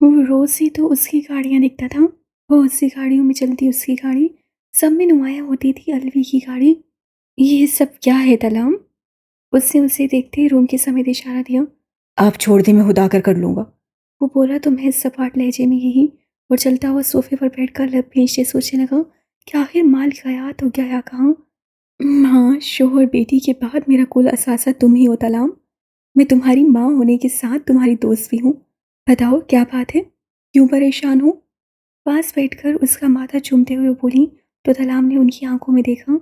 वो रोज़ ही तो उसकी गाड़ियाँ देखता था। बहुत सी गाड़ियों में चलती उसकी गाड़ी, सब में नुमायाँ होती थी अलवी की गाड़ी। ये सब क्या है तलाम? उसने उसे देखते ही रूम के समेत इशारा दिया। आप छोड़ दें, मैं खुद आकर कर लूँगा। वो बोला तो महज सपाट लहजे में यही, और चलता हुआ सोफे पर बैठकर लब खींचते सोचने लगा कि आखिर माल गया तो गया कहाँ। माँ, शोहर, बेटी के बाद मेरा कुल असासा तुम ही हो तलाम। मैं तुम्हारी माँ होने के साथ तुम्हारी दोस्त भी हूँ। बताओ क्या बात है, क्यों परेशान हो? पास बैठकर उसका माथा चूमते हुए बोली तो तलाम ने उनकी आंखों में देखा।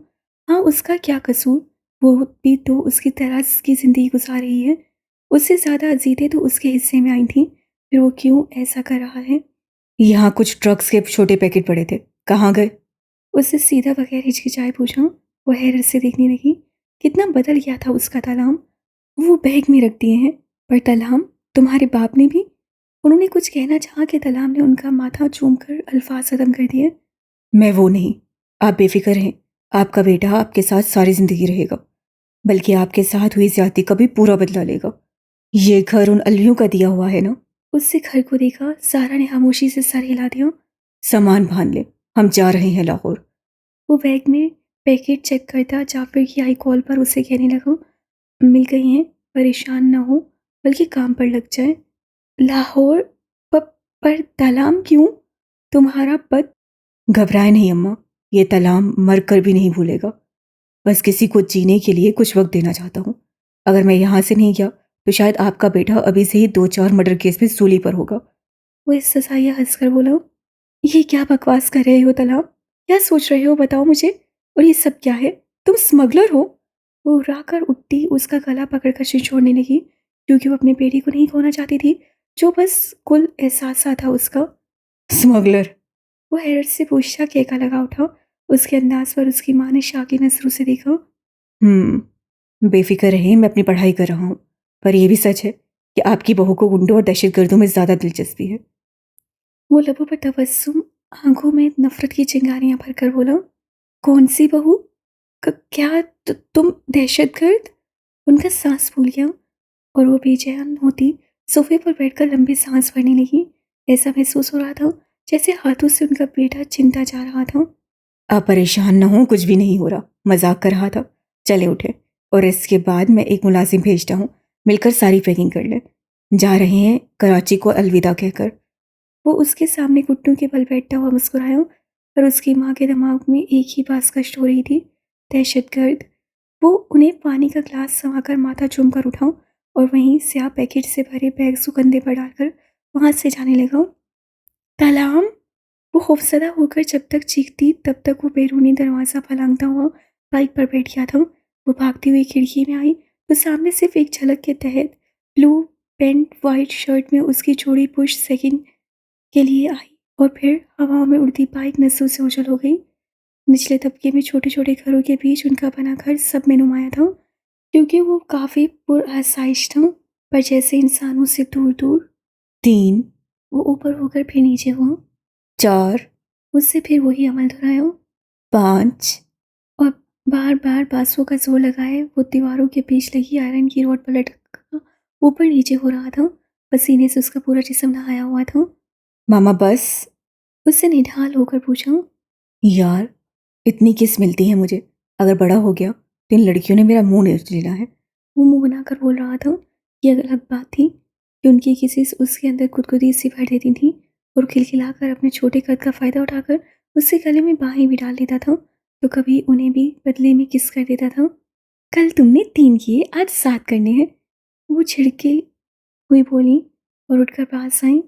हाँ, उसका क्या कसूर? वो भी तो उसकी तरह की ज़िंदगी गुजार रही है। उससे ज़्यादा अजीतें तो उसके हिस्से में आई थीं, फिर वो क्यों ऐसा कर रहा है? यहाँ कुछ ड्रग्स के छोटे पैकेट पड़े थे, कहाँ गए? उससे सीधा बगैर हिचकिचाए पूछा। वो हैरत से देखने लगी। कितना बदल गया था उसका तलाम। वो बैग में रख दिए हैं। पर तलाम, तुम्हारे बाप ने भी? उन्होंने कुछ कहना चाहा कि तलाम ने उनका माथा चूमकर अल्फाज खत्म कर दिए। मैं वो नहीं, आप बेफिक्र रहें। आपका बेटा आपके साथ सारी जिंदगी रहेगा, बल्कि आपके साथ हुई ज्यादती का भी पूरा बदला लेगा। ये घर उन अलवियों का दिया हुआ है ना? उससे घर को देखा, सारा ने खामोशी से सर हिला दिया। सामान बांध ले, हम जा रहे हैं लाहौर। वो बैग में पैकेट चेक करता जाफर की आई कॉल पर उसे कहने लगा, मिल गई हैं, परेशान ना हो, बल्कि काम पर लग जाए। लाहौर? प, पर तलाम क्यों? तुम्हारा पद? घबराए नहीं अम्मा, ये तलाम मर कर भी नहीं भूलेगा। बस किसी को जीने के लिए कुछ वक्त देना चाहता हूँ। अगर मैं यहाँ से नहीं गया तो शायद आपका बेटा अभी से ही 2-4 मर्डर केस में सूली पर होगा। वो इस ससाइया हंसकर बोला, ये क्या बकवास कर रहे हो तलाम? क्या सोच रहे हो बताओ मुझे? और ये सब क्या है? तुम स्मगलर हो? वो उड़ाकर उठती उसका गला पकड़कर छिछोड़ने लगी, क्योंकि वो अपने बेटे को नहीं खोना चाहती थी, जो बस कुल एहसास था उसका। स्मगलर? वो हैरत से पूछा, केका लगा उठा। उसके अंदाज पर उसकी माँ ने शाकी नजरों से देखा। बेफिक्र रहे, मैं अपनी पढ़ाई कर रहा हूँ। पर यह भी सच है कि आपकी बहू को गुंडों और दहशतगर्दों में ज़्यादा दिलचस्पी है। वो लबों पर तबस्सुम, आंखों में नफरत की चिंगारियां भरकर बोला, कौन सी बहू? क्या तुम दहशतगर्द? उनका सांस फूल गया और वो बेचैन होती सोफे पर बैठकर लंबी सांस भरने लगी। ऐसा महसूस हो रहा था जैसे हाथों से उनका बेटा चिंता जा रहा था। आप परेशान न हो, कुछ भी नहीं हो रहा, मजाक कर रहा था। चले उठे, और इसके बाद मैं एक मुलाजिम भेजता हूँ, मिलकर सारी पैकिंग कर ले। जा रहे हैं कराची को अलविदा कहकर। वो उसके सामने घुटनों के बल बैठता हुआ मुस्कुराया, पर उसकी माँ के दिमाग में एक ही बात कष्ट हो रही थी, दहशतगर्द। वो उन्हें पानी का ग्लास समाकर माथा चूमकर उठा और वहीं स्याह पैकेट से भरे बैग सुकंधे पर डालकर वहां से जाने लगा। तलाम! वो खौफजदा होकर जब तक चीखती तब तक वो बैरूनी दरवाज़ा फलांगता हुआ बाइक पर बैठ गया था। वो भागती हुई खिड़की में आई तो सामने सिर्फ एक झलक के तहत ब्लू पेंट वाइट शर्ट में उसकी जोड़ी पुश सेकंड के लिए आई, और फिर हवाओं में उड़ती बाइक नसों से ओझल हो गई। निचले तबके में छोटे छोटे घरों के बीच उनका बना घर सब में नुमाया था, क्योंकि वो काफ़ी पुरआसाइश था, पर जैसे इंसानों से दूर दूर। 3। वो ऊपर होकर फिर नीचे हुआ। 4। उससे फिर वही अमल दोहराया। 5। और बार बार बांसुओं का जोर लगाए वो दीवारों के बीच लगी आयरन की रोड पर लटका ऊपर नीचे हो रहा था। पसीने से उसका पूरा जिस्म नहाया हुआ था। मामा बस? उससे निढाल होकर पूछा। यार, इतनी किस मिलती है मुझे? अगर बड़ा हो गया तो इन लड़कियों ने मेरा मुंह नहीं लेना है। वो मुंह बनाकर बोल रहा था। ये अलग बात थी कि उनकी किसी उसके अंदर खुदकुदी सी भर देती थी, और खिलखिलाकर अपने छोटे कद का फ़ायदा उठाकर उससे गले में बाहें भी डाल देता था, तो कभी उन्हें भी बदले में किस कर देता था। कल तुमने 3 किए, आज 7 करने हैं, वो छिड़के हुई बोली और उठकर पास आई।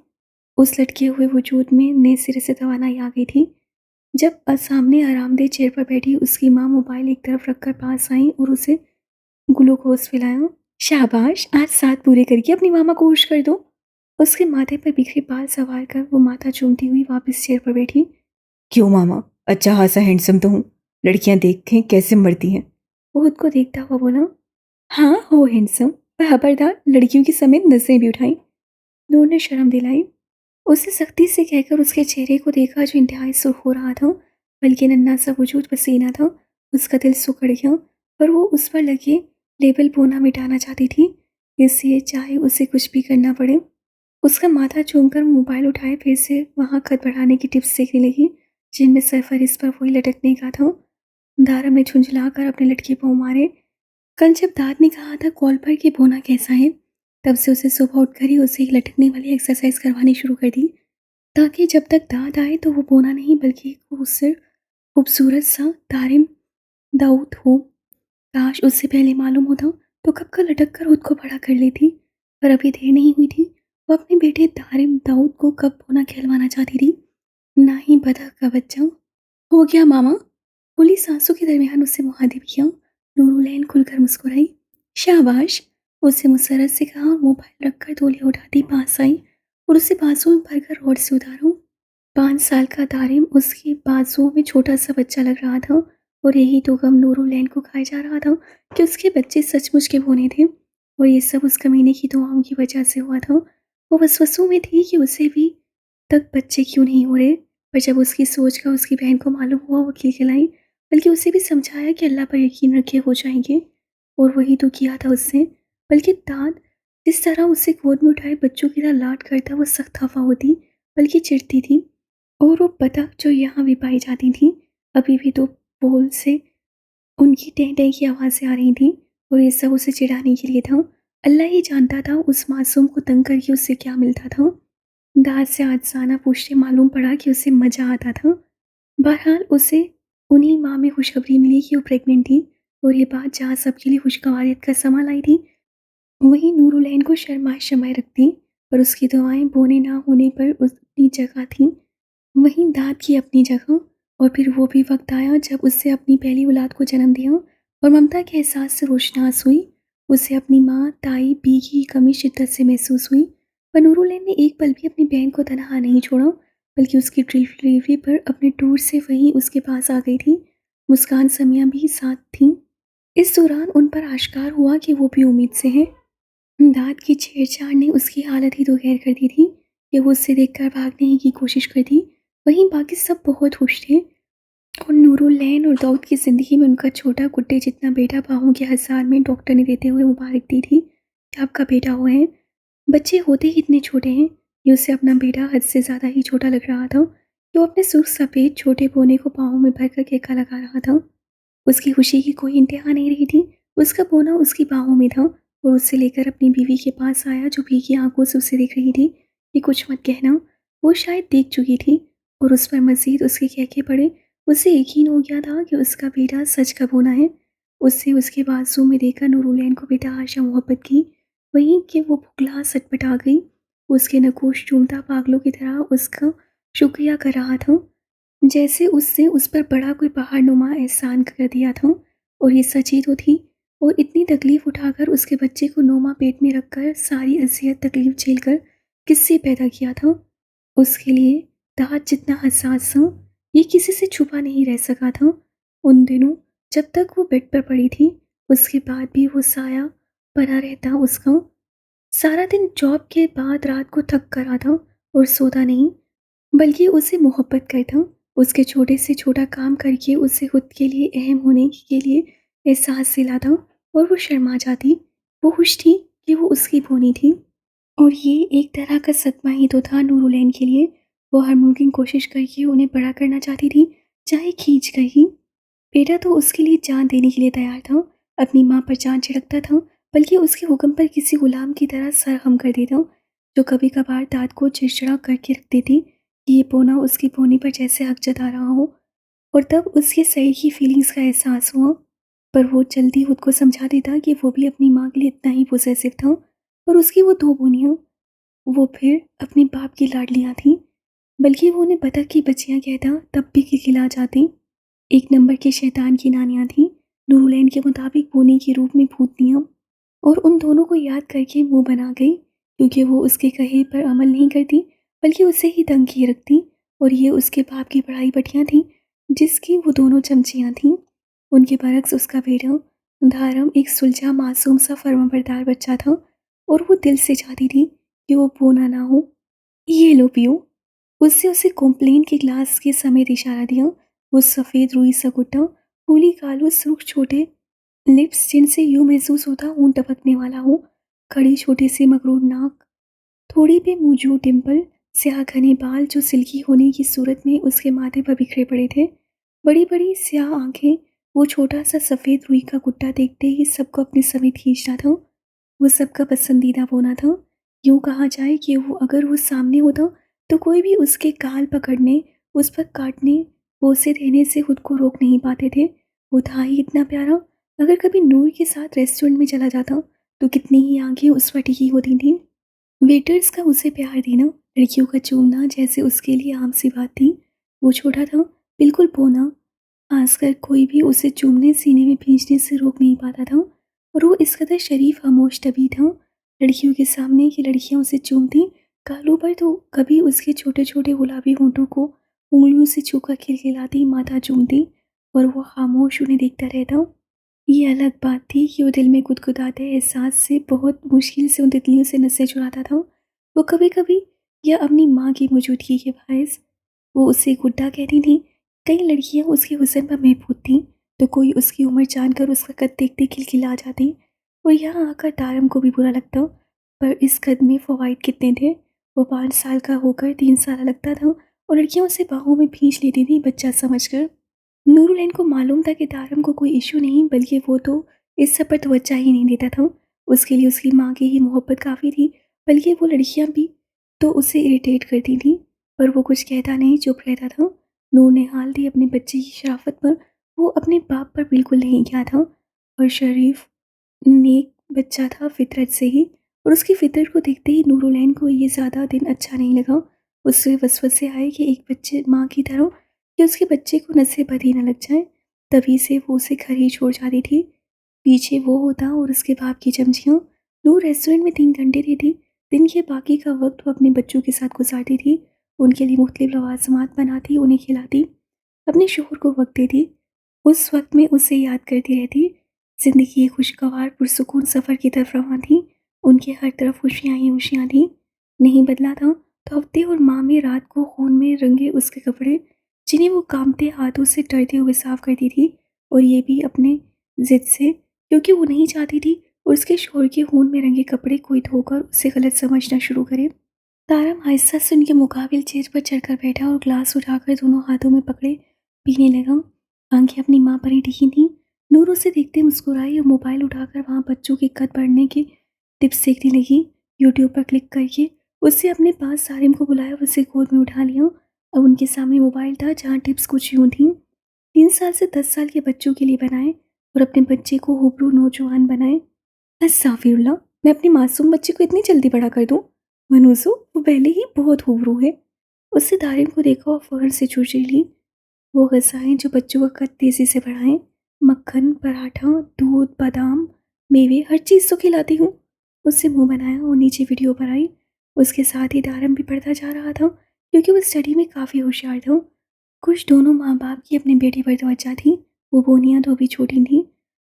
उस लटके हुए वजूद में नए सिरे से तवानाई आ गई थी। जब सामने आरामदेह चेयर पर बैठी उसकी माँ मोबाइल एक तरफ रखकर पास आई और उसे ग्लूकोज पिलाया। शाबाश, आज 7 पूरे करके अपनी मामा को खुश कर दो। उसके माथे पर बिखरे बाल सवार कर वो माथा चूमती हुई वापस चेयर पर बैठी। क्यों मामा, अच्छा खासा हैंडसम तो हूँ, लड़कियां देखें कैसे मरती हैं। वो खुद को देखता हुआ बोला, हाँ हो हैंडसम, पर खबरदार लड़कियों की समेत नजरें भी उठाई। नूर ने शर्म दिलाई। उसने सख्ती से कहकर उसके चेहरे को देखा जो इंतहाई सुर्ख हो रहा था, बल्कि नन्हा सा वजूद पसीना था। उसका दिल सुकड़ गया, पर वो उस पर लगे लेबल बोना मिटाना चाहती थी, इसलिए चाहे उसे कुछ भी करना पड़े। उसका माथा चूमकर मोबाइल उठाए फिर से वहाँ खत बढ़ाने की टिप्स देखने लगी, जिनमें सरफर इस पर वही लटकने का था। दारम ने झुंझलाकर अपने लटके पाँव मारे। कल जब दाद ने कहा था कॉल पर कि बोना कैसा है, तब से उसे सुबह उठकर ही उसे एक लटकने वाली एक्सरसाइज करवानी शुरू कर दी, ताकि जब तक दाद आए तो वो बोना नहीं बल्कि एक खूबसूरत सा तारिम दाऊद हो। काश उससे पहले मालूम होता तो कब का लटक कर खुद को बड़ा कर लेती। पर अभी देर नहीं हुई थी। वो अपने बेटे तारिम दाऊद को कब बोना कहलवाना चाहती थी, ना ही बतख का बच्चा। हो गया मामा, बोली सासू के दरमियान उससे मुखातिब किया। नूरुलैन खुलकर मुस्कुराई। शाबाश, उससे मुसरत से कहा और मोबाइल रखकर तौलिया उठाती पास आई और उसे बाजुओं में भरकर रोड से उतारूं। 5 साल का तारिम उसके बाजुओं में छोटा सा बच्चा लग रहा था और यही तो गम नूरुलैन को खाया जा रहा था कि उसके बच्चे सचमुच के बोने थे और ये सब उस कमीने की दुआओं की वजह से हुआ था। वो वसवसों में थी कि उसे भी तक बच्चे क्यों नहीं हो रहे, पर जब उसकी सोच का उसकी बहन को मालूम हुआ वो खिलखिलाई, बल्कि उसे भी समझाया कि अल्लाह पर यकीन रखे हो जाएंगे। और वही तो किया था उससे। बल्कि दाद जिस तरह उसे गोद में उठाए बच्चों की तरह लाड करता वो सख्त खफा होती, बल्कि चिढ़ती थी। और वो बतख जो यहाँ भी पाई जाती थी, अभी भी तो पोल से उनकी टें टें की आवाज़ें आ रही थी और ये सब उसे चिढ़ाने के लिए था। अल्लाह ही जानता था उस मासूम को तंग करके उससे क्या मिलता था। दाद से आजाना पूछते मालूम पड़ा कि उसे मज़ा आता था। बहरहाल उसे उन्हीं माह में खुशखबरी मिली कि वो प्रेग्नेंट थी और ये बात जहाँ सबके लिए खुशगवारियत का समा लाई थी, वहीं नूरुलैन को शर्माए शर्माए रखती। पर उसकी दुआएं बोने ना होने पर अपनी जगह थीं, वहीं दाद की अपनी जगह। और फिर वो भी वक्त आया जब उससे अपनी पहली औलाद को जन्म दिया और ममता के एहसास से रोशनास हुई। उसे अपनी माँ ताई बी की कमी शिद्दत से महसूस हुई। पर नूरुलैन ने एक पल भी अपनी बहन को तनहा नहीं छोड़ा, बल्कि उसकी डिलीवरी पर अपने टूर से वहीं उसके पास आ गई थी। मुस्कान समिया भी साथ थीं। इस दौरान उन पर आश्कार हुआ कि वो भी उम्मीद से हैं। दाद की छेड़छाड़ ने उसकी हालत ही तो गैर कर दी थी कि वो उससे देखकर भागने की कोशिश करती। वहीं बाकी सब बहुत खुश थे और नूरुलैन और दाऊद की ज़िंदगी में उनका छोटा गुड्डे जितना बेटा बाहों के हज़ार में डॉक्टर ने देते हुए मुबारक दी थी कि आपका बेटा हुआ है। बच्चे होते ही इतने छोटे हैं, ये उसे अपना बेटा हद से ज़्यादा ही छोटा लग रहा था कि वो अपने सुर्ख सफ़ेद छोटे बोने को बाहों में भरकर केका लगा रहा था। उसकी खुशी की कोई इंतहा नहीं रही थी। उसका बोना उसकी बाहों में था और उसे लेकर अपनी बीवी के पास आया जो भीगी आंखों से उसे देख रही थी कि कुछ मत कहना। वो शायद देख चुकी थी और उस पर मज़ीद उसके कहके पड़े। उसे यकीन हो गया था कि उसका बेटा सच का बोना है। उससे उसके बाजू में देखकर नूरुलैन को बेतहाशा मोहब्बत की, वहीं कि वो बुखला सटपटा गई। उसके नगोश चूमता पागलों की तरह उसका शुक्रिया कर रहा था, जैसे उससे उस पर बड़ा कोई पहाड़नुमा एहसान कर दिया था। और ये सच ही तो थी। और इतनी तकलीफ उठाकर उसके बच्चे को नोमा पेट में रखकर सारी अजियत तकलीफ झेलकर किससे पैदा किया था, उसके लिए दाद जितना हसास था ये किसी से छुपा नहीं रह सका था। उन दिनों जब तक वो बेड पर पड़ी थी, उसके बाद भी वो साया बना रहता उसका। सारा दिन जॉब के बाद रात को थक कर आता और सोता नहीं, बल्कि उसे मोहब्बत करता। उसके छोटे से छोटा काम करके उसे खुद के लिए अहम होने के लिए एहसास दिलाता और वो शर्मा जाती। वो खुश थी कि वो उसकी बोनी थी और ये एक तरह का सदमा ही तो था नूरुलैन के लिए। वो हर मुमकिन कोशिश करके उन्हें बड़ा करना चाहती थी, चाहे खींच कर ही। बेटा तो उसके लिए जान देने के लिए तैयार था, अपनी माँ पर जान छिड़कता था, बल्कि उसके हुक्म पर किसी गुलाम की तरह सरहम कर देता, जो कभी कभार दाद को चिड़चिड़ा करके रख देती कि ये पोना उसकी पोनी पर जैसे हक जता रहा हो। और तब उसके सही की फीलिंग्स का एहसास हुआ। पर वो जल्दी खुद को समझा देता कि वो भी अपनी माँ के लिए इतना ही पोसेसिव था और उसकी वो दो बोनियाँ वो फिर अपने बाप की लाडलियाँ थीं, बल्कि वो उन्हें बतख की बच्चियाँ कहता तब भी खिलखिला जाती। एक नंबर के शैतान की नानियाँ थीं, नूरुलैन के मुताबिक बोनी के रूप में भूतनियाँ। और उन दोनों को याद करके मुंह बना गई, क्योंकि वो उसके कहे पर अमल नहीं करती, बल्कि उसे ही तंग किए रखती। और ये उसके बाप की बड़ाई बटियाँ थीं, जिसकी वो दोनों चमचियाँ थीं। उनके बरक्स उसका बेटा धारम एक सुलझा मासूम सा फर्माबरदार बच्चा था और वो दिल से चाहती थी कि वो बोना ना हो। ये लो पियो। उससे उसे कॉम्प्लेन के ग्लास के समेत इशारा दिया। वो सफ़ेद रुई सा गुड्डा, फूली गालों, सुर्ख छोटे लिप्स जिनसे यूं महसूस होता ऊन टपकने वाला हो, खड़ी छोटी सी मकरूर नाक, थोड़ी पे मूंजू डिम्पल, स्याह घने बाल जो सिल्की होने की सूरत में उसके माथे पर बिखरे पड़े थे, बड़ी बड़ी स्याह आंखें। वो छोटा सा सफ़ेद रुई का गुड्डा देखते ही सबको अपने समीप खींचता था। वो सबका पसंदीदा बोना था। यूँ कहा जाए कि वो अगर वो सामने होता तो कोई भी उसके गाल पकड़ने, उस पर काटने, बोसे देने से खुद को रोक नहीं पाते थे। वो था ही इतना प्यारा। अगर कभी नूर के साथ रेस्टोरेंट में चला जाता तो कितनी ही आंखें उस पर टिकी होती थीं। वेटर्स का उसे प्यार देना, लड़कियों का चूमना जैसे उसके लिए आम सी बात थी। वो छोटा था, बिल्कुल बौना, खासकर कोई भी उसे चूमने सीने में खींचने से रोक नहीं पाता था। और वो इस कदर शरीफ खामोश तभी था लड़कियों के सामने कि लड़कियां उसे चूमती, गालों पर तो कभी उसके छोटे छोटे गुलाबी होंठों को उंगलियों से छूकर खिलखिलाती, माथा चूमती, और वो खामोश उन्हें देखता रहता। ये अलग बात थी कि वो दिल में गुदगुदाते एहसास से बहुत मुश्किल से उन तितलियों से नसें चुराता था। वो कभी कभी या अपनी माँ की मौजूदगी के बायस वो उसे गुड्डा कहती थी। कई लड़कियां उसके हुस्न पर महबूब थीं, तो कोई उसकी उम्र जानकर उसका कद देखते खिलखिला जाती। और यहाँ आकर तारम को भी बुरा लगता, पर इस कद में फ़वाइद कितने थे। वो 5 साल का होकर 3 साल लगता था और लड़कियां उसे बाहों में खींच लेती थी बच्चा समझकर। नूरुलैन को मालूम था कि तारम को कोई इशू नहीं, बल्कि वो तो इस सब पर तवज्जो ही नहीं देता था। उसके लिए उसकी माँ की ही मोहब्बत काफ़ी थी, बल्कि वो लड़कियाँ भी तो उसे इरिटेट करती थीं, पर वो कुछ कहता नहीं, चुप रहता था। नूर ने हाल दी अपने बच्चे की शराफत पर, वो अपने बाप पर बिल्कुल नहीं गया था। और शरीफ नेक बच्चा था फितरत से ही, और उसकी फितरत को देखते ही नूरुलैन को ये ज़्यादा दिन अच्छा नहीं लगा। उससे वसवसे आए कि एक बच्चे माँ की तरह कि उसके बच्चे को नशे बदी न लग जाए। तभी से वो उसे घर ही छोड़ जाती थी। पीछे वो होता और उसके बाप की चमचियाँ। नूर रेस्टोरेंट में 3 घंटे रहती। दिन के बाकी का वक्त वो अपने बच्चों के साथ गुजारती थी। उनके लिए मुख्तलिफ लवाजमात बनाती, उन्हें खिलाती, अपने शोहर को वक्त देती। उस वक्त में उसे याद करती रहती। जिंदगी एक खुशगवार पुरसुकून सफ़र की तरफ रवाना थी। उनके हर तरफ खुशियाँ ही खुशियाँ थीं। नहीं बदला था तो हफ्ते और माह में रात को खून में रंगे उसके कपड़े, जिन्हें वो कांपते हाथों से डरते हुए साफ करती थी। और ये भी अपने जिद से, क्योंकि वो नहीं चाहती थी उसके शोहर के खून में रंगे कपड़े कोई धोकर उसे गलत समझना शुरू करे। तारम आहिस्ता से उनके मुकाबिल चेयर पर चढ़कर बैठा और ग्लास उठाकर दोनों हाथों में पकड़े पीने लगा। आंखें अपनी माँ पर ही टिकी थीं। नूर उसे देखते मुस्कुराई और मोबाइल उठाकर वहाँ बच्चों के कद बढ़ने के टिप्स देखने लगी। यूट्यूब पर क्लिक करके उससे अपने पास सारिम को बुलाया, उसे गोद में उठा लिया। अब उनके सामने मोबाइल था जहाँ टिप्स कुछ यूँ थीं: 3 साल से 10 साल के बच्चों के लिए बनाएं और अपने बच्चे को हुबरू नौजवान बनाएं। अस्तगफिरुल्लाह, मैं अपनी मासूम बच्ची को इतनी जल्दी बड़ा कर दूं? मनूसो, वो पहले ही बहुत हुबरू है। उससे दारिम को देखा और फौरन से चूची ली। वो ग़िज़ाएँ जो बच्चों का कद तेज़ी से बढ़ाएँ, मक्खन, पराठा, दूध, बादाम, मेवे, हर चीज़ तो खिलाती हूँ। उससे मुँह बनाया और नीचे वीडियो पर आई। उसके साथ ही दारम भी बढ़ता जा रहा था, क्योंकि वो स्टडी में काफ़ी होशियार था। खुश दोनों माँ-बाप की अपनी बेटी पर तवज्जो थी। वो बोनियाँ तो अभी छोटी थीं,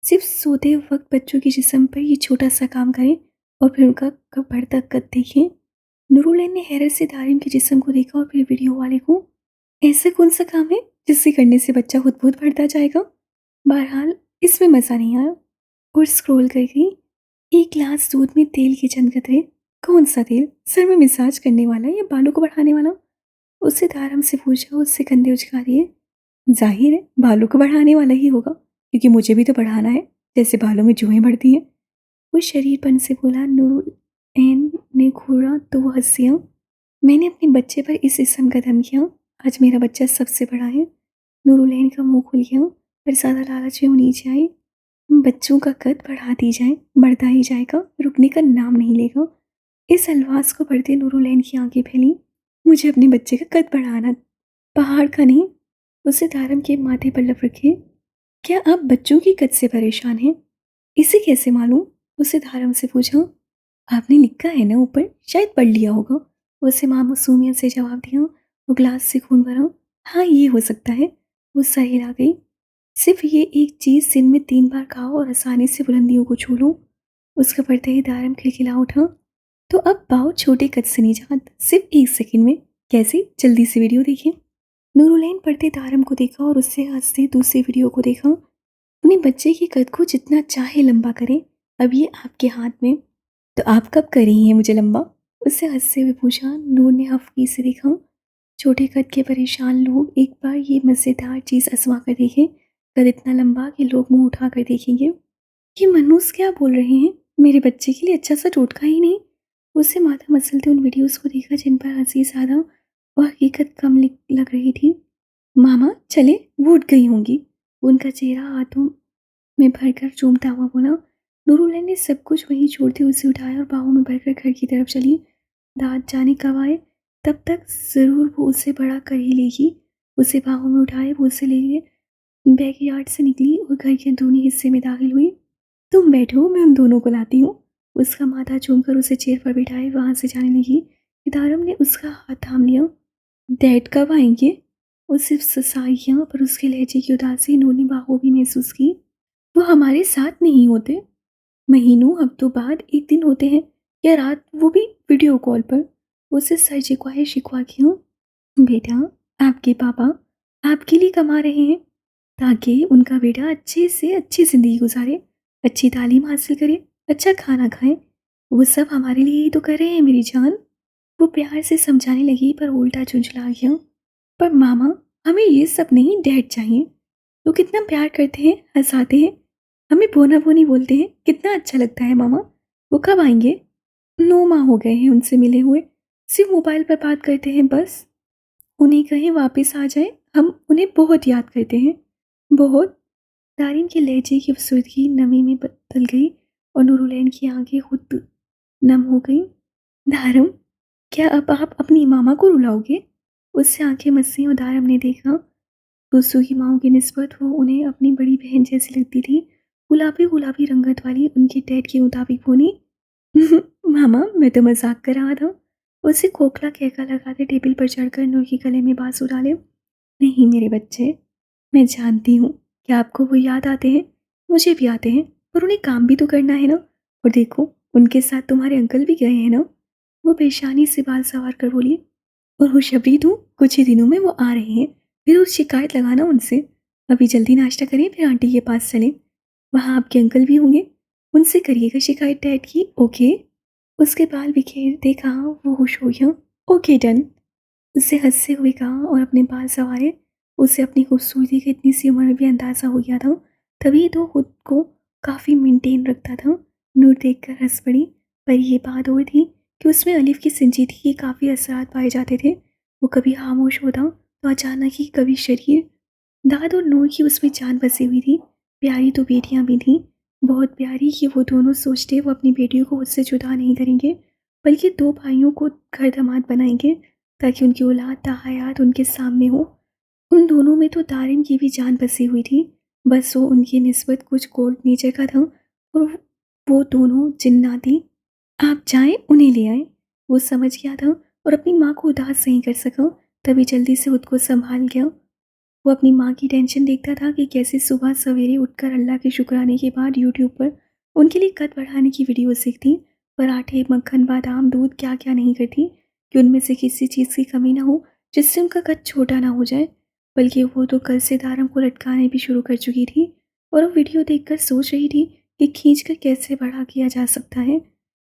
सिर्फ़ सोते वक़्त बच्चों के जिस्म पर ये छोटा-सा काम करें और फिर उनका बढ़ता कद देखें। नूरुलैन ने हैरत से दारिम के जिस्म को देखा और फिर वीडियो वाले को। ऐसा कौन-सा काम है जिसे करने से बच्चा खुद बहुत बढ़ता जाएगा? बहरहाल इसमें मज़ा नहीं आया और स्क्रॉल कर गई। एक ग्लास दूध में तेल के चंद कतरे। कौन-सा तेल? सर में मसाज करने वाला या बालों को बढ़ाने वाला? उससे दारम से पूछा, उससे कंधे उचका दिए। ज़ाहिर है बालों को बढ़ाने वाला ही होगा, क्योंकि मुझे भी तो बढ़ाना है, जैसे बालों में जुएँ बढ़ती हैं। वो शरीरपन से बोला। नूरैन ने घूरा तो वो हँसियाँ। मैंने अपने बच्चे पर इस इसम कदम किया। आज मेरा बच्चा सबसे बड़ा है। नूरुलैन का मुँह खुल गया, पर ज़्यादा लालच में वो नीचे आई। बच्चों का कद बढ़ाती जाए, बढ़ता ही जाएगा, रुकने का नाम नहीं लेगा। इस अलवाज़ को पढ़ते नूरुलैन की आंखें फैलीं। मुझे अपने बच्चे का कद बढ़ाना, पहाड़ का नहीं। उसे दारम के माथे पर लप रखे। क्या आप बच्चों की कद से परेशान हैं? इसे कैसे मालूम? उसे दारम से पूछा। आपने लिखा है ना ऊपर, शायद पढ़ लिया होगा। उसे मासूमियत से जवाब दिया। वो ग्लास से खून भरा। हाँ, ये हो सकता है। वो सर हिला गई। सिर्फ ये एक चीज़ दिन में 3 बार खाओ और आसानी से बुलंदियों को छू लो। उसका पढ़ते ही दारम खिलखिला उठा। तो अब पाओ छोटे कद से निजात, सिर्फ 1 सेकंड में। कैसे? जल्दी से वीडियो देखें। नूरुलैन पढ़ते दारम को देखा और उससे हंसते दूसरी वीडियो को देखा। अपने बच्चे के कद को जितना चाहे लंबा करें, अब ये आपके हाथ में। तो आप कब कर रही हैं मुझे लंबा? उससे हंसते हुए पूछा। नूर ने हफ्की से देखा। छोटे कद के परेशान लोग एक बार ये मज़ेदार चीज़ आजमा कर देखें। कद इतना लंबा कि लोग मुंह उठा कर देखेंगे। ये मनूस क्या बोल रहे हैं? मेरे बच्चे के लिए अच्छा सा टोटका ही नहीं। उसे माथा मसलते उन वीडियोस को देखा जिन पर हंसी ज़्यादा और हकीकत कम लग रही थी। मामा चले, वो उठ गई होंगी। उनका चेहरा हाथों में भरकर चूमता हुआ बोला। नूरुल्लाह ने सब कुछ वहीं छोड़ते उसे उठाया और बाहों में भरकर घर की तरफ चली। दांत जाने कब आए, तब तक ज़रूर वो उसे बड़ा कर ही लेगी। उसे बाहों में उठाए वो उसे ले गए, बैकयार्ड से निकली और घर के अंदरूनी हिस्से में दाखिल हुई। तुम बैठो, मैं उन दोनों को लाती हूँ। उसका माथा चूमकर उसे चेयर पर बिठाए वहां से जाने लगी। इदारम ने उसका हाथ थाम लिया। डैड कब आएंगे? वो सिर्फ ससाइयाँ पर उसके लहजे की उदासी नूर ने बाखूबी महसूस की। वो हमारे साथ नहीं होते। महीनों हफ्तों बाद एक दिन होते हैं, या रात, वो भी वीडियो कॉल पर। उसे सर झुकाए शिकवा किया। बेटा, आपके पापा आपके लिए कमा रहे हैं ताकि उनका बेटा अच्छे से अच्छी ज़िंदगी गुजारे, अच्छी तालीम हासिल करे, अच्छा खाना खाए। वो सब हमारे लिए ही तो कर रहे हैं मेरी जान। वो प्यार से समझाने लगी पर उल्टा झुंझला गया। पर मामा, हमें ये सब नहीं, डैड चाहिए। वो कितना प्यार करते हैं, हंसाते हैं, हमें बोना बोनी बोलते हैं, कितना अच्छा लगता है मामा। वो कब आएंगे? 9 माह हो गए हैं उनसे मिले हुए, सिर्फ मोबाइल पर बात करते हैं बस। उन्हें कहें वापस आ जाए, हम उन्हें बहुत याद करते हैं, बहुत। दारिन के लहजे की खूबसूरती नमी में बदल गई और नूरुलैन की आंखें खुद नम हो गईं। दारम, क्या अब आप अपनी मामा को रुलाओगे? उससे आंखें मसी और दारम ने देखा। दूसरों की माओं की निस्बत वो उन्हें अपनी बड़ी बहन जैसी लगती थी। गुलाबी गुलाबी रंगत वाली उनके डैड के मुताबिक बोली। मामा, मैं तो मजाक कर रहा था। उसे खोखला कहका लगाते टेबल पर चढ़कर नूर के गले में बांसुर डाले। नहीं मेरे बच्चे, मैं जानती हूँ कि आपको वो याद आते हैं, मुझे भी आते हैं, पर उन्हें काम भी तो करना है ना। और देखो, उनके साथ तुम्हारे अंकल भी गए हैं ना। वो पेशानी से बाल सवार कर बोली। और खुशखबरी दूँ, कुछ ही दिनों में वो आ रहे हैं। फिर उस शिकायत लगाना उनसे। अभी जल्दी नाश्ता करें फिर आंटी के पास चलें। वहाँ आपके अंकल भी होंगे, उनसे करिएगा शिकायत डैड की, ओके? उसके बाल बिखेरते कहा। वो खुश हो गया। Okay done. उससे हंसते हुए कहा और अपने बाल संवारे। उसे अपनी खूबसूरती का इतनी सी उम्र में भी अंदाज़ा हो गया था। तभी तो खुद को काफ़ी मेंटेन रखता था। नूर देखकर हंस पड़ी। पर यह बात और थी कि उसमें अलिफ की संजीदगी के काफ़ी असरात पाए जाते थे। वो कभी खामोश होता तो अचानक ही कभी शरीर। दाद और नूर की उसमें जान बसी हुई थी। प्यारी तो बेटियां भी थीं, बहुत प्यारी कि वो दोनों सोचते वो अपनी बेटियों को उससे जुदा नहीं करेंगे, बल्कि दो भाइयों को घर दामाद बनाएंगे ताकि उनकी औलाद ताहयात उनके सामने हो। उन दोनों में तो दारिम की भी जान बसी हुई थी। बस वो उनकी निस्बत कुछ कोल्ड नेचर का था और वो दोनों जिन्नाती। आप जाएं, उन्हें ले आए। वो समझ गया था और अपनी माँ को उदास नहीं कर सका। तभी जल्दी से खुद को संभाल गया। वो अपनी माँ की टेंशन देखता था कि कैसे सुबह सवेरे उठकर अल्लाह के शुक्राने के बाद यूट्यूब पर उनके लिए कद बढ़ाने की वीडियो सीखती। पराठे, मक्खन, बादाम, दूध, क्या क्या नहीं करती कि उनमें से किसी चीज़ की कमी ना हो जिससे उनका कद छोटा ना हो जाए। बल्कि वो तो कल से दारम को लटकाने भी शुरू कर चुकी थी और वो वीडियो देखकर सोच रही थी कि खींच कर कैसे बड़ा किया जा सकता है।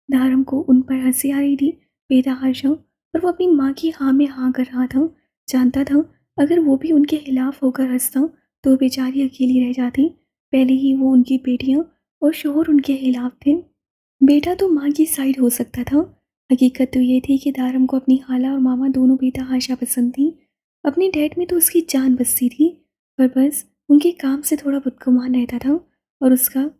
दारम को उन पर हंसी आ रही थी, बेतहाशा, और वो अपनी माँ की हाँ में हाँ कर रहा था। जानता था अगर वो भी उनके खिलाफ होकर हंसता तो बेचारी अकेली रह जाती। पहले ही वो उनकी बेटियां और शोहर उनके खिलाफ थे। बेटा तो माँ की साइड हो सकता था। हकीकत तो ये थी कि दारम को अपनी खाला और मामा दोनों बेतहाशा पसंद थी। अपने डैड में तो उसकी जान बसती थी, पर बस उनके काम से थोड़ा बदगुमान रहता था और उसका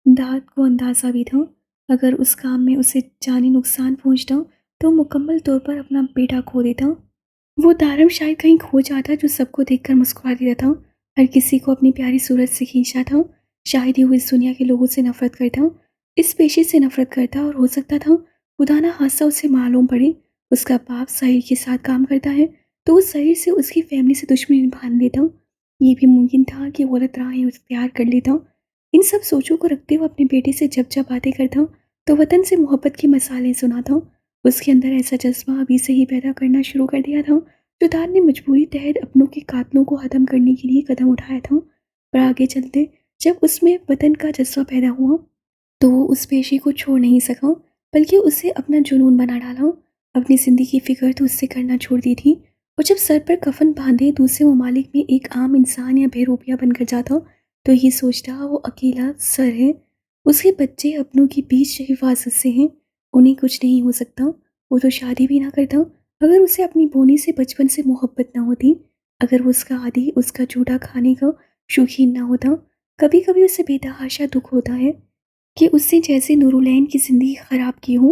दाद को अंदाज़ा भी था। अगर उस काम में उसे जानी नुकसान पहुंचता तो मुकम्मल तौर पर अपना बेटा खो देता। वो दारम शायद कहीं खो जाता जो सबको देखकर मुस्कुरा देता था, हर किसी को अपनी प्यारी सूरत से खींचता था। शायद ही वो इस दुनिया के लोगों से नफरत करता, इस पेशे से नफरत करता, और हो सकता था खुदा ना हादसा उसे मालूम पड़े उसका बाप सईद के साथ काम करता है तो वो सईद से उसकी फैमिली से दुश्मनी बांध लेता। ये भी मुमकिन था कि वो गलत राहें इख्तियार कर लेता। इन सब सोचों को रखते हुए अपने बेटे से जब जब बातें करता तो वतन से मोहब्बत की मसालें सुनाता। उसके अंदर ऐसा जज्बा अभी से ही पैदा करना शुरू कर दिया था जो दाद ने मजबूरी तहत अपनों के कातलों को ख़त्म करने के लिए कदम उठाया था। पर आगे चलते जब उसमें वतन का जज्बा पैदा हुआ तो वो उस पेशे को छोड़ नहीं सका। बल्कि उसे अपना जुनून बना डाला। अपनी ज़िंदगी की फ़िक्र तो उससे करना छोड़ दी थी, और जब सर पर कफ़न बांधे दूसरे ममालिक में एक आम इंसान या बहरूपिया बनकर जाता, तो ये सोचता वो अकेला सर है। उसके बच्चे अपनों के बीच हिफाज़त से हैं, उन्हें कुछ नहीं हो सकता। वो तो शादी भी ना करता अगर उसे अपनी बोनी से बचपन से मोहब्बत ना होती, अगर वो उसका आदी, उसका जूठा खाने का शौकीन ना होता। कभी कभी उसे बेतहाशा दुख होता है कि उससे जैसे नूरुलैन की ज़िंदगी ख़राब की हो,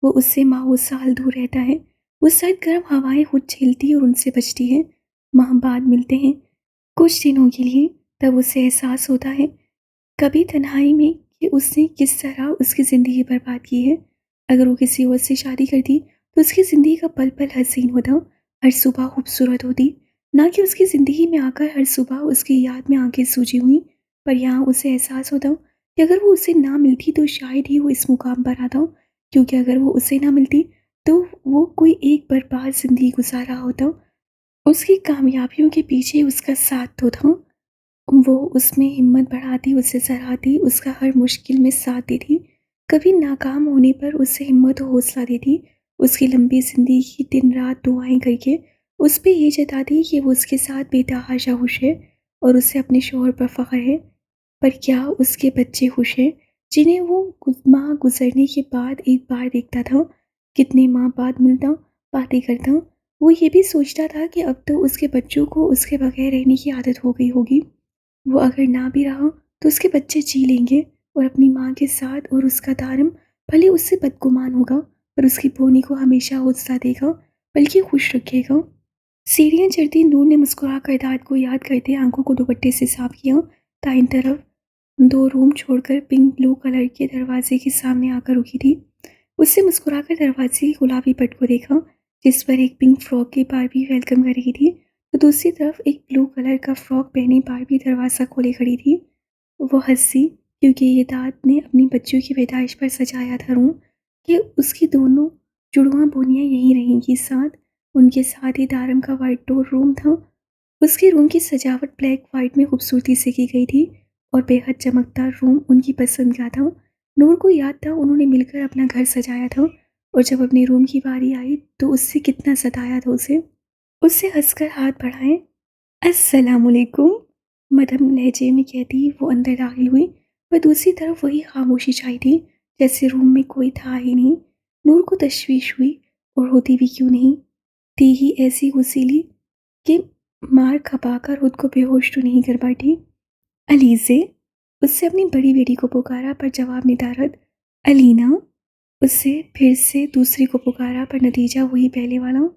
वो उससे माहो साल दूर रहता है। वो सर्द गर्म हवाएं खुद झेलती और उनसे बचती है। माह बाद मिलते हैं कुछ दिनों के लिए, तब उसे एहसास होता है कभी तन्हाई में कि उसने किस तरह उसकी ज़िंदगी बर्बाद की है। अगर वो किसी और से शादी करती तो उसकी ज़िंदगी का पल पल हसीन होता, हर सुबह खूबसूरत होती, ना कि उसकी ज़िंदगी में आकर हर सुबह उसकी याद में आंखें सूजी हुई। पर यहाँ उसे एहसास होता कि अगर वो उसे ना मिलती तो शायद ही वो इस मुकाम पर आता, क्योंकि अगर वो उसे ना मिलती तो वो कोई एक बर्बाद ज़िंदगी गुजार रहा होता। उसकी कामयाबियों के पीछे उसका साथ तो था, वो उसमें हिम्मत बढ़ाती, उसे सराहती, उसका हर मुश्किल में साथ देती। कभी नाकाम होने पर उसे हिम्मत और हौसला देती। उसकी लंबी ज़िंदगी की दिन-रात दुआएँ करके उस पे ये जताती कि वो उसके साथ बेतहाशा खुश है और उसे अपने शौहर पर फ़ख्र है। पर क्या उसके बच्चे खुश हैं, जिन्हें वो माँ गुज़रने के बाद एक बार देखता था, कितने माह बाद मिलता, बातें करता। वो ये भी सोचता था कि अब तो उसके बच्चों को उसके बगैर रहने की आदत हो गई होगी। वो अगर ना भी रहा तो उसके बच्चे जी लेंगे और अपनी माँ के साथ, और उसका दारम भले उससे बदगुमान होगा पर उसकी बोनी को हमेशा हौसला देगा, बल्कि खुश रखेगा। सीढ़ियाँ चढ़ती नूर ने मुस्कुरा कर दाद को याद करते आंखों को दुपट्टे से साफ किया। दाईं तरफ दो रूम छोड़कर पिंक ब्लू कलर के दरवाजे के सामने आकर रुकी थी। उससे मुस्कुराकर दरवाजे की गुलाबी पट को देखा, जिस पर एक पिंक फ्रॉक की बारबी वेलकम कर रही थी, तो दूसरी तरफ एक ब्लू कलर का फ्रॉक पहनी बारबी दरवाज़ा खोले खड़ी थी। वो हँसी, क्योंकि ये दाद ने अपनी बच्चियों की पैदाइश पर सजाया था रूम, कि उसकी दोनों जुड़वां बोनियाँ यहीं रहेंगी साथ। उनके साथ ही दारम का वाइट डोर रूम था। उसके रूम की सजावट ब्लैक वाइट में खूबसूरती से की गई थी और बेहद चमकदार रूम उनकी पसंद का था। नूर को याद था उन्होंने मिलकर अपना घर सजाया था, और जब अपने रूम की बारी आई तो उससे कितना सताया था उसे। उससे हंसकर हाथ बढ़ाए, अस्सलामुअलैकुम, मध्यम लहजे में कहती वो अंदर दाखिल हुई, पर दूसरी तरफ वही खामोशी छाई थी, जैसे रूम में कोई था ही नहीं। नूर को तशवीश हुई, और होती भी क्यों नहीं, थी ही ऐसी गुस्सीली कि मार खपाकर खुद को बेहोश तो नहीं कर बैठी। अलीज़े, उससे अपनी बड़ी बेटी को पुकारा पर जवाब निदारद। अलीना, उससे फिर से दूसरी को पुकारा पर नतीजा वही पहले वाला।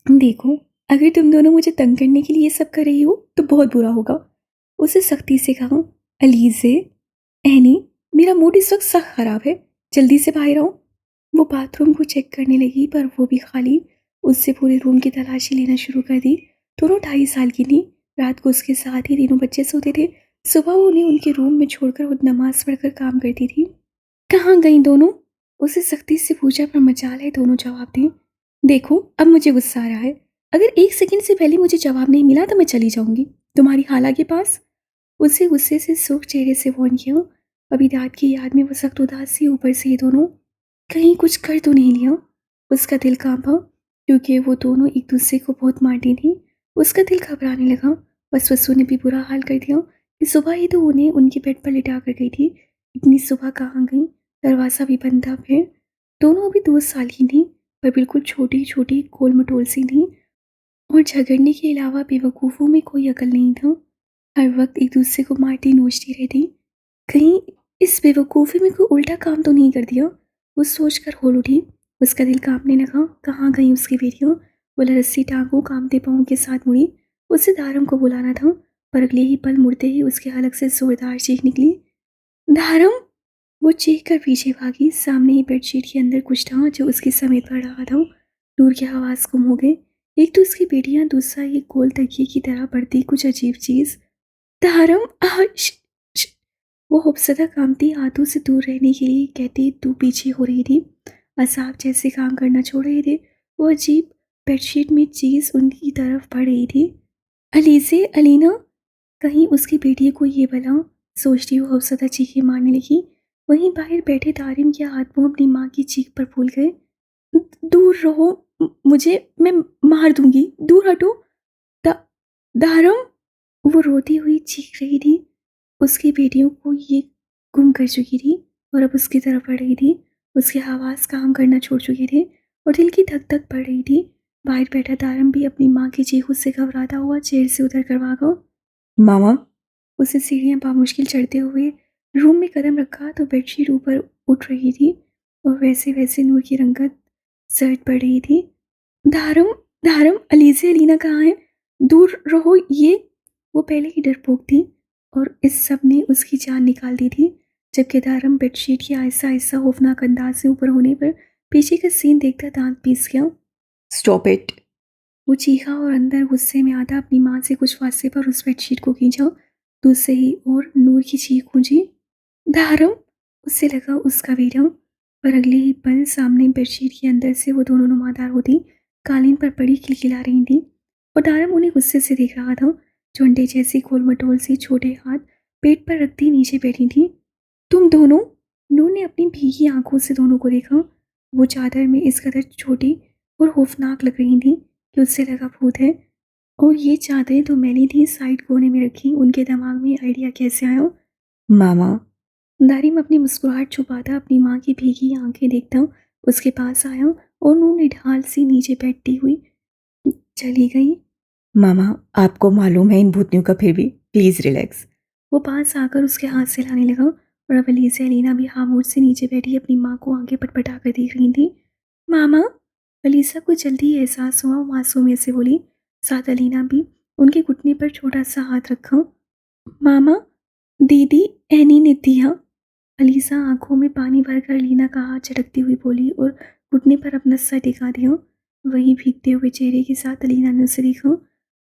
देखो, अगर तुम दोनों मुझे तंग करने के लिए ये सब कर रही हो तो बहुत बुरा होगा, उसे सख्ती से कहा। अलीज़े, एनी, मेरा मूड इस वक्त सख्त ख़राब है, जल्दी से बाहर आओ। वो बाथरूम को चेक करने लगी पर वो भी खाली। उससे पूरे रूम की तलाशी लेना शुरू कर दी। दोनों 2.5 साल की थी। रात को उसके साथ ही तीनों बच्चे सोते थे। सुबह वो उन्हें उनके रूम में छोड़कर खुद नमाज पढ़कर काम करती थी। कहाँ गई दोनों, उसे सख्ती से पूछा पर मजाल है दोनों जवाब दें। देखो, अब मुझे गुस्सा आ रहा है, अगर 1 सेकंड से पहले मुझे जवाब नहीं मिला तो मैं चली जाऊंगी तुम्हारी खाला के पास। उसे गुस्से से सूख चेहरे से फोन किया। अभी रात की याद में वो सख्त उदास सी, ऊपर से ये दोनों कहीं कुछ कर तो नहीं लिया। उसका दिल कांपा, क्योंकि वो दोनों एक दूसरे को बहुत मारती थी। उसका दिल घबराने लगा। वसवसों ने भी बुरा हाल कर दिया कि सुबह ही तो उन्हें उनके बेड पर लिटा कर गई थी, इतनी सुबह कहाँ गई। दरवाज़ा भी बंद था। फिर दोनों अभी 2 साल की थी, पर बिल्कुल छोटी छोटी गोल मटोल सी थी, और झगड़ने के अलावा बेवकूफ़ों में कोई अकल नहीं था। हर वक्त एक दूसरे को मारती नोचती रहती। कहीं इस बेवकूफ़ी में कोई उल्टा काम तो नहीं कर दिया, वो सोच कर होल उठी। उसका दिल कांपने लगा। कहाँ गई उसकी बेटियाँ। वो रस्सी टांगों कामते पाँव के साथ मुड़ी। उसे धारम को बुलाना था, पर अगले ही पल मुड़ते ही उसके हलक से जोरदार चीख निकली, धारम। वो चीख कर पीछे भागी। सामने ही बेडशीट के अंदर कुछ था जो उसके समेत पड़ रहा था। दूर की आवाज़ गुम हो गई। एक तो उसकी बेटियाँ, दूसरा ये गोल तकिए की तरह बढ़ती कुछ अजीब चीज़। धारम, वो खूबसदा कामती हाथों से दूर रहने के लिए कहती तू पीछे हो रही थी। असाब जैसे काम करना छोड़ रहे थे। वो अजीब बेडशीट में चीज़ उनकी तरफ बढ़ रही थी। अलीज़े, अलीना, कहीं उसकी बेटी को ये भला, सोचती हुई खौफसदा चीखें मारने लगी। वहीं बाहर बैठे तारिम के हाथ पांव अपनी माँ की चीख पर फूल गए। दूर रहो, मुझे, मैं मार दूंगी, दूर हटो। दा, दारम, वो रोती हुई चीख रही थी। उसकी बेटियों को ये गुम कर चुकी थी और अब उसकी तरफ बढ़ रही थी। उसके आवाज़ काम करना छोड़ चुके थे और दिल की धक धक बढ़ रही थी। बाहर बैठा तारम भी अपनी माँ की चीखों से घबराता हुआ चेयर से उतर कर भागा। मामा, उसे सीढ़ियाँ बामुश्किल चढ़ते हुए रूम में कदम रखा तो बेडशीट ऊपर उठ रही थी और वैसे वैसे नूर की रंगत सर्द पड़ रही थी। धारम, धारम, अलीज़े अलीना कहाँ है? दूर रहो, ये। वो पहले ही डरपोक थी और इस सब ने उसकी जान निकाल दी थी। जबकि धारम बेडशीट की आहिस्ता आहिस्ता खौफनाक अंदाज से ऊपर होने पर पीछे का सीन देखकर दांत पीस गया। स्टॉप इट, वो चीखा और अंदर गुस्से में आधा अपनी माँ से कुछ फासले पर उस बेडशीट को खींचा। दूसरे ही और नूर की चीख गूंजी, धारम। उससे लगा उसका बेटा, पर अगले ही पल सामने बेडशीट के अंदर से वो दोनों नुमादार होती कालीन पर पड़ी खिलखिला रही थी और दारम उन्हें गुस्से से देख रहा था। चुंडे जैसी गोल मटोल सी छोटे हाथ पेट पर रखती नीचे बैठी थी। तुम दोनों, नूर ने अपनी भीगी आंखों से दोनों को देखा। वो चादर में इस कदर छोटी और खौफनाक लग रही थी कि उससे लगा भूत है। और ये चादरें तो मैंने थी साइड कोने में रखी। उनके दिमाग में आइडिया कैसे आया? मामा, दारिम अपनी मुस्कुराहट छुपाता अपनी माँ की भीगी आंखें देखता उसके पास आया और उन्होंने ढाल सी नीचे बैठती हुई चली गई। मामा, आपको मालूम है इन भूतनियों का, फिर भी प्लीज रिलैक्स। वो पास आकर उसके हाथ से लाने लगा और अब अली से अलीना भी खामोश से नीचे बैठी अपनी माँ को आगे पटपटा कर देख रही थी। मामा, अलीसा को जल्दी एहसास हुआ, मासूमियत से बोली। साथ अलीना भी उनके घुटने पर छोटा सा हाथ रखा। मामा, दीदी, एनी ने दिया। अलीसा आंखों में पानी भरकर अलीना का हाथ झटकती हुई बोली और घुटने पर अपना सर टिका दिया। वही भीगते हुए चेहरे के साथ अलीना ने उसे देखा।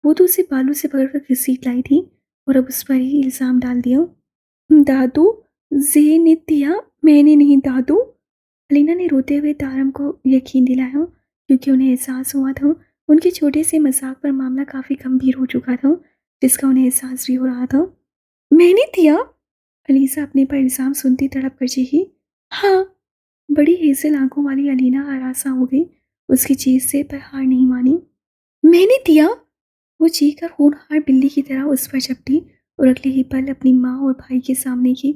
वो तो उसे बालों से पकड़कर घसीट लाई थी और अब उस पर ही इल्ज़ाम डाल दिया। दादू, जे ने दिया, मैंने नहीं दादू। अलीना ने रोते हुए तारम को यकीन दिलाया क्योंकि उन्हें एहसास हुआ था उनके छोटे से मजाक पर मामला काफ़ी गंभीर हो चुका था, जिसका उन्हें एहसास भी हो रहा था। मैंने दिया? अलीसा अपने पर इल्ज़ाम सुनती तड़प कर चीखी। हाँ, बड़ी हेज़ल आंखों वाली अलीना हरासा हो गई। उसकी चीज़ से पर हार नहीं मानी। मैंने दिया? वो चीख कर होनहार बिल्ली की तरह उस पर झपटी और अगले ही पल अपनी माँ और भाई के सामने की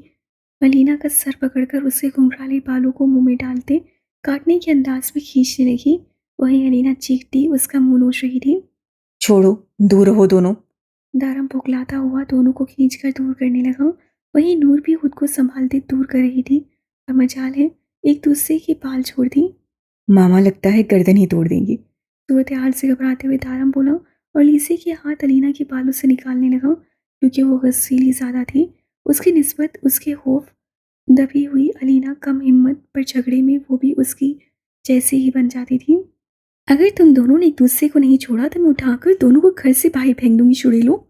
अलीना का सर पकड़कर उसके घुंघराले बालों को मुंह में डालते काटने के अंदाज में खींचने लगी। वहीं अलीना चीखती उसका मुंह नोच रही थी। छोड़ो, दूर रहो दोनों। दारम बुगलाता हुआ दोनों को खींचकर दूर करने लगा। वहीं नूर भी खुद को संभालते दूर कर रही थी और मजाल है एक दूसरे की बाल छोड़ दी। मामा, लगता है गर्दन ही तोड़ देंगी। सूरत हाल से घबराते हुए दारम बोला और लीसे के हाथ अलीना के बालों से निकालने लगा क्योंकि वो गस्सीली ज़्यादा थी। उसकी निस्बत उसके खौफ दबी हुई अलीना कम हिम्मत, पर झगड़े में वो भी उसकी जैसी ही बन जाती थी। अगर तुम दोनों ने एक दूसरे को नहीं छोड़ा तो मैं उठाकर दोनों को घर से बाहर फेंक दूंगी, चुड़ैलो।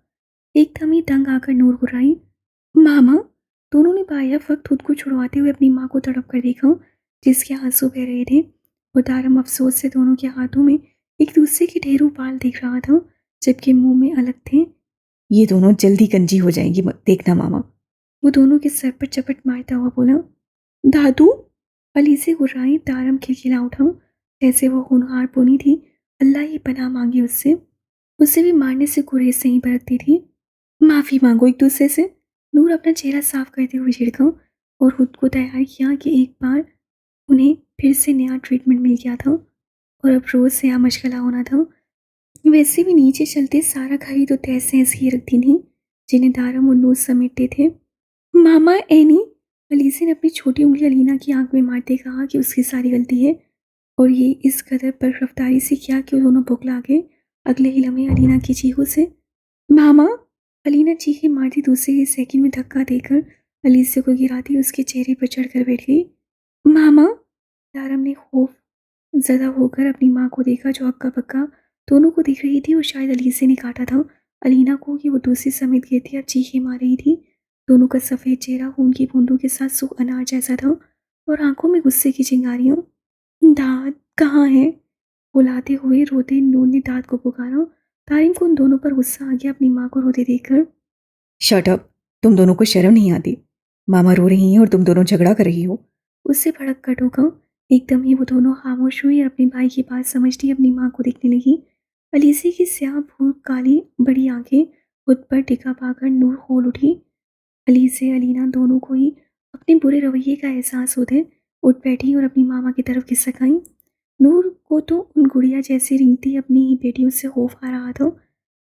एकदम ही तंग आकर नूर गुर्राई। मामा, दोनों ने बाया वक्त खुद को छुड़वाते हुए अपनी माँ को तड़प कर देखा जिसके आंसू बह रहे थे और दारम अफसोस से दोनों के हाथों में एक दूसरे के ढेरों बाल देख रहा था जबकि मुंह में अलग थे। ये दोनों जल्दी गंजी हो जाएंगी, देखना मामा। वो दोनों के सर पर चपट मारता हुआ बोला। दादू, अली से गुर्राई। दारम खिलखिला उठा जैसे वो होनहार पोनी थी। अल्लाह ही पनाह मांगी उससे। उसे भी मारने से गुरेज नहीं बरतती थी। माफ़ी मांगो एक दूसरे से। नूर अपना चेहरा साफ करते हुए झिड़का और खुद को तैयार किया कि एक बार उन्हें फिर से नया ट्रीटमेंट मिल गया था और अब रोज़ नया मशगला होना था। वैसे भी नीचे चलते सारा घर ही तो तहस नहस किए रखती थी जिन्हें दारम और नूर समेटते थे। मामा, एनी, अलीसे ने अपनी छोटी उंगली अलीना की आंख में मारते कहा कि उसकी सारी गलती है और ये इस कदर पर रफ्तारी से किया कि वो दोनों बुखला गए अगले ही लम्हे अलीना की चीखों से। मामा, अलीना चीखें मारती दूसरे ही सेकंड में धक्का देकर अलीसे को गिराती उसके चेहरे पर चढ़कर बैठ गई। मामा, दारम ने खौफ ज़दा होकर अपनी माँ को देखा जो अक्का बक्का दोनों को दिख रही थी और शायद अलीसे ने काटा था अलीना को कि वो दूसरी समेत गिरती अब चीखें मार रही थी। दोनों का सफ़ेद चेहरा खून की बूंदों के साथ सूख अनार जैसा था और आंखों में गुस्से की चिंगारियाँ। दाद कहाँ है? बुलाते हुए रोते नूर ने दाद को पुकारा। तारिम को उन दोनों पर गुस्सा आ गया अपनी माँ को रोते देखकर। शट अप, तुम दोनों को शर्म नहीं आती? मामा रो रही हैं और तुम दोनों झगड़ा कर रही हो। उससे भड़क कर टोका। एकदम ही वो दोनों खामोश हुई और अपने भाई की बात समझती अपनी माँ को देखने लगी। अलीसी की स्याह भूर काली बड़ी आंखें खुद पर टिका पाकर नूर खोल उठी। अली से अलीना दोनों को ही अपने बुरे रवैये का एहसास होते उठ बैठी और अपनी मामा की तरफ खिसक आई। नूर को तो उन गुड़िया जैसी रिंगती अपनी ही बेटियों से खौफ आ रहा था।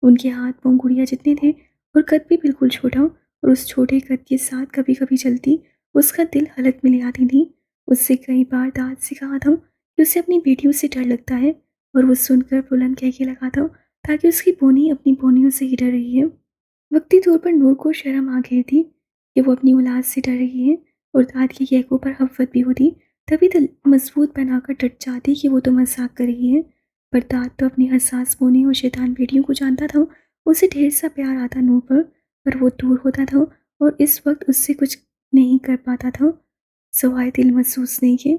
उनके हाथ पाँव गुड़िया जितने थे और कद भी बिल्कुल छोटा, और उस छोटे कद के साथ कभी कभी चलती उसका दिल हलक में ले आती थी। उससे कई बार दाद से कहा था कि उसे अपनी बेटियों से डर लगता है, और वो सुनकर बुलंद कह के लगा था ताकि उसकी बोनी अपनी बोनियों से ही डर रही है। वक्ती तौर पर नूर को शर्म आ गई थी कि वो अपनी औलाद से डर रही है और दाद के कहकों पर हफ्वत भी होती, तभी दिल मजबूत बनाकर डट जाती कि वो तो मजाक कर रही है। पर दाद तो अपनी हसास बोने और शैतान बेटियों को जानता था। उसे ढेर सा प्यार आता नूर पर वो दूर होता था और इस वक्त उससे कुछ नहीं कर पाता था सवाए दिल महसूस नहीं किए।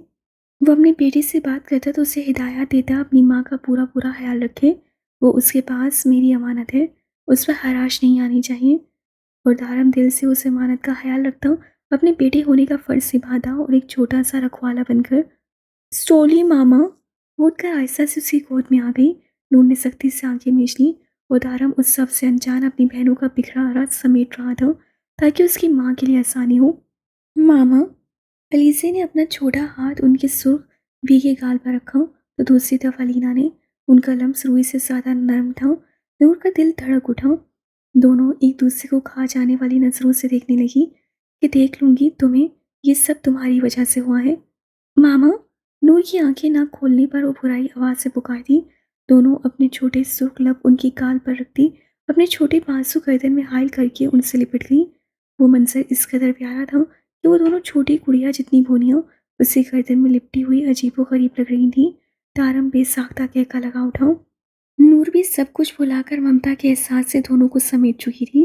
वो अपनी बेटी से बात करता तो उसे हिदायत देता अपनी माँ का पूरा पूरा ख्याल रखे। वो उसके पास मेरी अमानत है, उस पर हराश नहीं आनी चाहिए। और दारम दिल से उस अमानत का ख्याल रखता हूँ, अपने बेटे होने का फ़र्ज़ निभाता और एक छोटा सा रखवाला बनकर। स्टोली मामा उठकर आहिस्ता से उसकी गोद में आ गई। नूर ने सख्ती से आंखें मीच ली और दारम उस सब से अनजान अपनी बहनों का बिखरा रस समेट रहा था ताकि उसकी माँ के लिए आसानी हो। मामा, अलीज़े ने अपना छोटा हाथ उनके सुर्ख भीगे गाल पर रखा तो दूसरी तरफ अलीना ने उनका लम्स रुई से ज़्यादा नरम था। नूर का दिल धड़क उठा। दोनों एक दूसरे को खा जाने वाली नज़रों से देखने लगी कि देख लूँगी तुम्हें, ये सब तुम्हारी वजह से हुआ है। मामा, नूर की आंखें ना खोलने पर वो बुराई आवाज़ से पुकारती। दोनों अपने छोटे सुर्ख लब उनकी गाल पर रखती अपने छोटे बाजू गर्दन में हायल करके उनसे लिपट गई। वो मंजर इस कदर प्यारा था कि वो दोनों छोटी गुड़िया जितनी भोनियाँ उससे गर्दन में लिपटी हुई अजीबो गरीब लग रही थी। तारम बेसाख्ता कहका लगा उठा। नूर भी सब कुछ भुलाकर ममता के एहसास से दोनों को समेट चुकी थी।